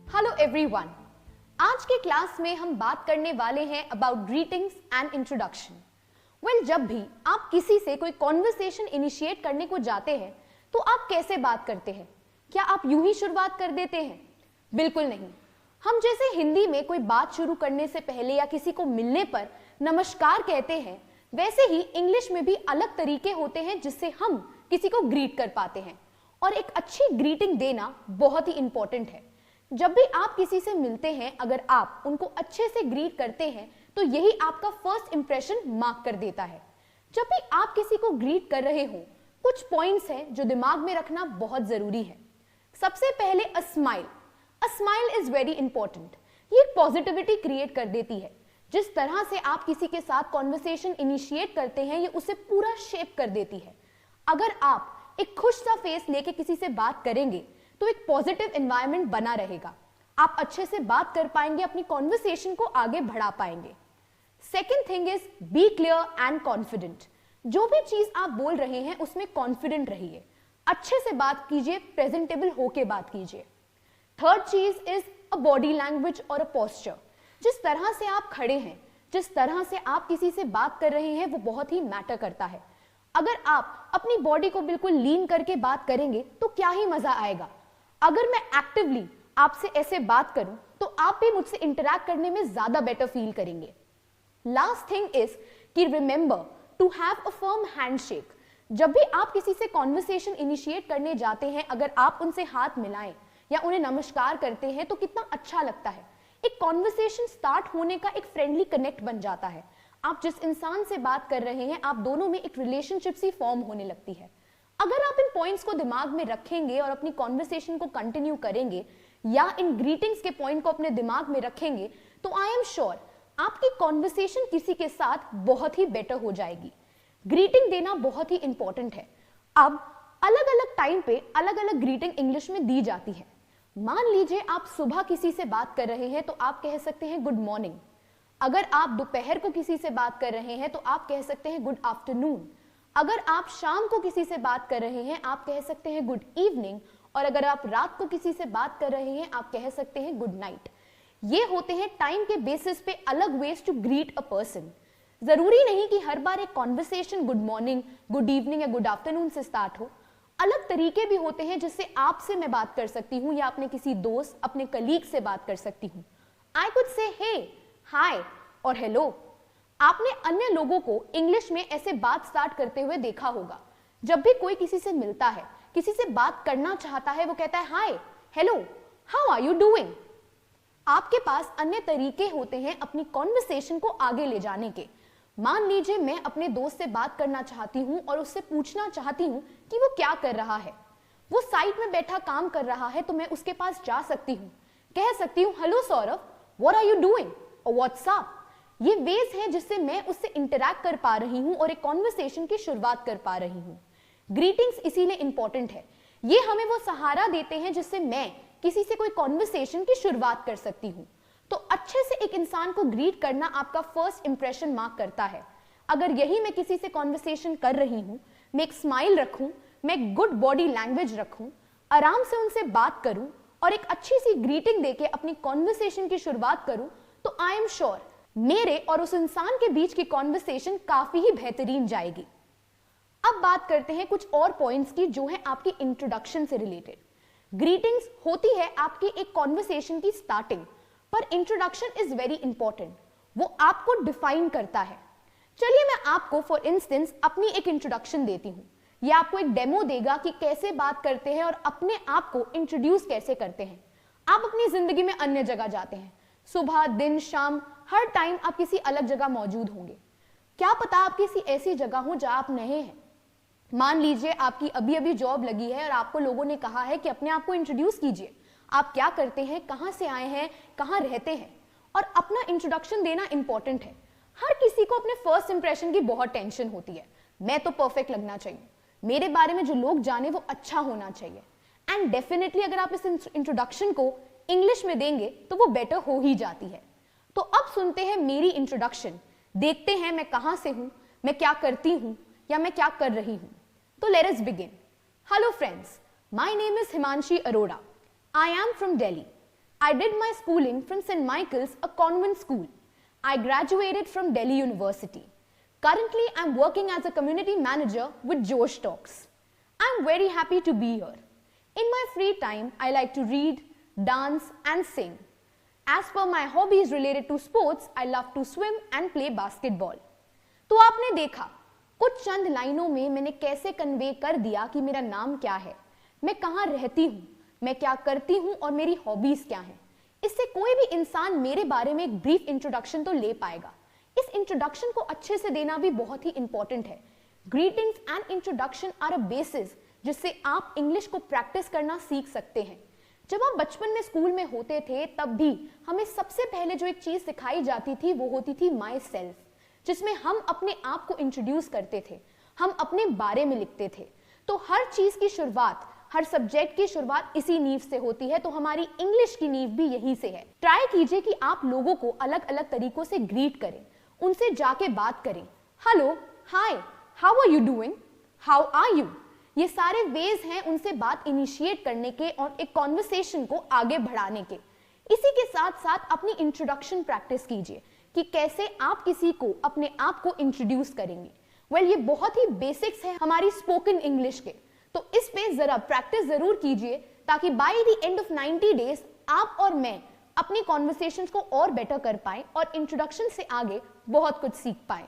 Hello everyone. आज के class में हम बात करने वाले हैं about greetings and introduction. Well, जब भी आप किसी से कोई कॉन्वर्सेशन इनिशिएट करने को जाते हैं तो आप कैसे बात करते हैं? क्या आप यूं ही शुरुआत कर देते हैं? बिल्कुल नहीं। हम जैसे हिंदी में कोई बात शुरू करने से पहले या किसी को मिलने पर नमस्कार कहते हैं, वैसे ही इंग्लिश में भी अलग तरीके होते हैं जिससे हम किसी को ग्रीट कर पाते हैं। और एक अच्छी ग्रीटिंग देना बहुत ही इंपॉर्टेंट है। जब भी आप किसी से मिलते हैं, अगर आप उनको अच्छे से ग्रीट करते हैं तो यही आपका फर्स्ट इंप्रेशन मार्क कर देता है। जब भी आप किसी को ग्रीट कर रहे हो, कुछ पॉइंट्स हैं जो दिमाग में रखना बहुत जरूरी है। सबसे पहले a smile is very important. ये पॉजिटिविटी क्रिएट कर देती है। जिस तरह से आप किसी के साथ कॉन्वर्सेशन इनिशिएट करते हैं, ये उसे पूरा शेप कर देती है। अगर आप एक खुश सा फेस लेके किसी से बात करेंगे तो एक पॉजिटिव एनवायरनमेंट बना रहेगा। आप अच्छे से बात कर पाएंगे, अपनी कॉन्वर्सेशन को आगे बढ़ा पाएंगे। Second thing is be clear and confident. जो भी चीज आप बोल रहे हैं उसमें कॉन्फिडेंट रहिए, अच्छे से बात कीजिए, प्रेजेंटेबल होके बात कीजिए। थर्ड चीज इज अ बॉडी लैंग्वेज और अ पोस्चर। जिस तरह से आप खड़े हैं, जिस तरह से आप किसी से बात कर रहे हैं, वो बहुत ही मैटर करता है। अगर आप अपनी बॉडी को बिल्कुल लीन करके बात करेंगे तो क्या ही मजा आएगा। अगर मैं एक्टिवली आपसे ऐसे बात करूं तो आप भी मुझसे इंटरैक्ट करने में ज्यादा बेटर फील करेंगे। लास्ट थिंग इज कि remember to have a firm handshake. जब भी आप किसी से कॉन्वर्सेशन इनिशिएट करने जाते हैं, अगर आप उनसे हाथ मिलाएं या उन्हें नमस्कार करते हैं तो कितना अच्छा लगता है। एक कॉन्वर्सेशन स्टार्ट होने का एक फ्रेंडली कनेक्ट बन जाता है। आप जिस इंसान से बात कर रहे हैं, आप दोनों में एक रिलेशनशिप सी फॉर्म होने लगती है। अगर आप इन पॉइंट्स को दिमाग में रखेंगे और अपनी कॉन्वर्सेशन को कंटिन्यू करेंगे या इन ग्रीटिंग्स के पॉइंट को अपने दिमाग में रखेंगे तो आई एम श्योर आपकी कॉन्वर्सेशन किसी के साथ बहुत ही बेटर हो जाएगी। ग्रीटिंग देना बहुत ही इंपॉर्टेंट है। अब अलग अलग टाइम पे अलग अलग ग्रीटिंग इंग्लिश में दी जाती है। मान लीजिए आप सुबह किसी से बात कर रहे हैं तो आप कह सकते हैं गुड मॉर्निंग। अगर आप दोपहर को किसी से बात कर रहे हैं तो आप कह सकते हैं गुड आफ्टरनून। अगर आप शाम को किसी से बात कर रहे हैं, आप कह सकते हैं गुड इवनिंग। और अगर आप रात को किसी से बात कर रहे हैं, आप कह सकते हैं गुड नाइट। ये होते हैं टाइम के बेसिस पे अलग ways to greet a person. जरूरी नहीं कि हर बार एक conversation good morning, good evening या गुड आफ्टरनून से स्टार्ट हो। अलग तरीके भी होते हैं जिससे आपसे मैं बात कर सकती हूँ या अपने किसी दोस्त, अपने कलीग से बात कर सकती हूँ। आई कुड से हे, हाय और हेलो। आपने अन्य लोगों को इंग्लिश में ऐसे बात स्टार्ट करते हुए देखा होगा। जब भी कोई किसी से मिलता है, किसी से बात करना चाहता है, वो कहता है hi, hello, how are you doing. आपके पास अन्य तरीके होते हैं अपनी कॉन्वर्सेशन को आगे ले जाने के। मान लीजिए मैं अपने दोस्त से बात करना चाहती हूं और उससे पूछना चाहती हूं कि वो क्या कर रहा है। वो साइड में बैठा काम कर रहा है तो मैं उसके पास जा सकती हूँ, कह सकती हूँ hello Saurabh, what are you doing और व्हाट्स अप। ये वेज है जिससे मैं उससे इंटरैक्ट कर पा रही हूं और एक कॉन्वर्सेशन की शुरुआत कर पा रही हूं। ग्रीटिंग्स इसीलिए इंपॉर्टेंट है। ये हमें वो सहारा देते हैं जिससे मैं किसी से कोई कॉन्वर्सेशन की शुरुआत कर सकती हूं। तो अच्छे से एक इंसान को ग्रीट करना आपका फर्स्ट इंप्रेशन मार्क करता है। अगर यही मैं किसी से कॉन्वर्सेशन कर रही हूं, मैं एक स्माइल रखूं, मैं गुड बॉडी लैंग्वेज रखूं, आराम से उनसे बात करूं और एक अच्छी सी ग्रीटिंग देके अपनी कॉन्वर्सेशन की शुरुआत करूं, तो आई एम श्योर मेरे और उस इंसान के बीच की कॉन्वर्सेशन काफी ही बेहतरीन जाएगी। अब बात करते हैं कुछ और पॉइंट्स की जो है आपकी इंट्रोडक्शन से रिलेटेड। ग्रीटिंग्स होती है आपकी एक कॉन्वर्सेशन की स्टार्टिंग, पर इंट्रोडक्शन इज वेरी इंपॉर्टेंट। वो आपको डिफाइन करता है। चलिए मैं आपको फॉर इंस्टेंस अपनी एक इंट्रोडक्शन देती हूँ। यह आपको एक डेमो देगा कि कैसे बात करते हैं और अपने आप को इंट्रोड्यूस कैसे करते हैं। आप अपनी जिंदगी में अन्य जगह जाते हैं, सुबह, दिन, शाम, हर टाइम आप किसी अलग जगह मौजूद होंगे। क्या पता आप किसी ऐसी जगह हो जहां आप नए हैं। मान लीजिए आपकी अभी अभी जॉब लगी है और आपको लोगों ने कहा है कि अपने आप को इंट्रोड्यूस कीजिए, आप क्या करते हैं, कहां से आए हैं, कहां रहते हैं। और अपना इंट्रोडक्शन देना इंपॉर्टेंट है। हर किसी को अपने फर्स्ट इंप्रेशन की बहुत टेंशन होती है। मैं तो परफेक्ट लगना चाहिए, मेरे बारे में जो लोग जाने वो अच्छा होना चाहिए। एंड डेफिनेटली अगर आप इस इंट्रोडक्शन को इंग्लिश में देंगे तो वो बेटर हो ही जाती है। तो अब सुनते हैं मेरी इंट्रोडक्शन, देखते हैं मैं कहां से हूं, मैं क्या करती हूं या मैं क्या कर रही हूं। तो let us begin. Hello friends, my name is Himanshi Arora. I am from Delhi. I did my schooling from St. Michael's, a convent school. I graduated from Delhi University. Currently, I'm working as a community manager with Josh Talks. I'm very happy to be here. In my free time, I like to read, dance and sing. As per my hobbies related to sports, I love to swim and play basketball. तो आपने देखा कुछ चंद लाइनों में मैंने कैसे convey कर दिया कि मेरा नाम क्या है, मैं कहाँ रहती हूँ, मैं क्या करती हूँ और मेरी हॉबीज क्या हैं। इससे कोई भी इंसान मेरे बारे में एक ब्रीफ इंट्रोडक्शन तो ले पाएगा। इस इंट्रोडक्शन को अच्छे से देना भी बहुत ही इंपॉर्टेंट है। Greetings and introduction are a basis जिससे आप इंग्लिश को प्रैक्टिस करना सीख सकते हैं। जब हम बचपन में स्कूल में होते थे तब भी हमें सबसे पहले जो एक चीज सिखाई जाती थी वो होती थी माई सेल्फ, जिसमें हम अपने आप को इंट्रोड्यूस करते थे, हम अपने बारे में लिखते थे। तो हर चीज की शुरुआत, हर सब्जेक्ट की शुरुआत इसी नींव से होती है, तो हमारी इंग्लिश की नींव भी यहीं से है। ट्राई कीजिए कि आप लोगों को अलग अलग तरीकों से ग्रीट करें, उनसे जाके बात करें। Hello, hi, how are you doing, how are you, ये सारे वेज हैं उनसे बात इनिशिएट करने के और एक कॉन्वर्सेशन को आगे बढ़ाने के। इसी के साथ साथ अपनी इंट्रोडक्शन प्रैक्टिस कीजिए कि कैसे आप किसी को अपने आप को इंट्रोड्यूस करेंगे। ये बहुत ही बेसिक्स है हमारी स्पोकन इंग्लिश के, तो इस पे जरा प्रैक्टिस जरूर कीजिए ताकि by the end of 90 days आप और मैं अपनी कॉन्वर्सेशंस को और बेटर कर पाएं और इंट्रोडक्शन से आगे बहुत कुछ सीख पाएं।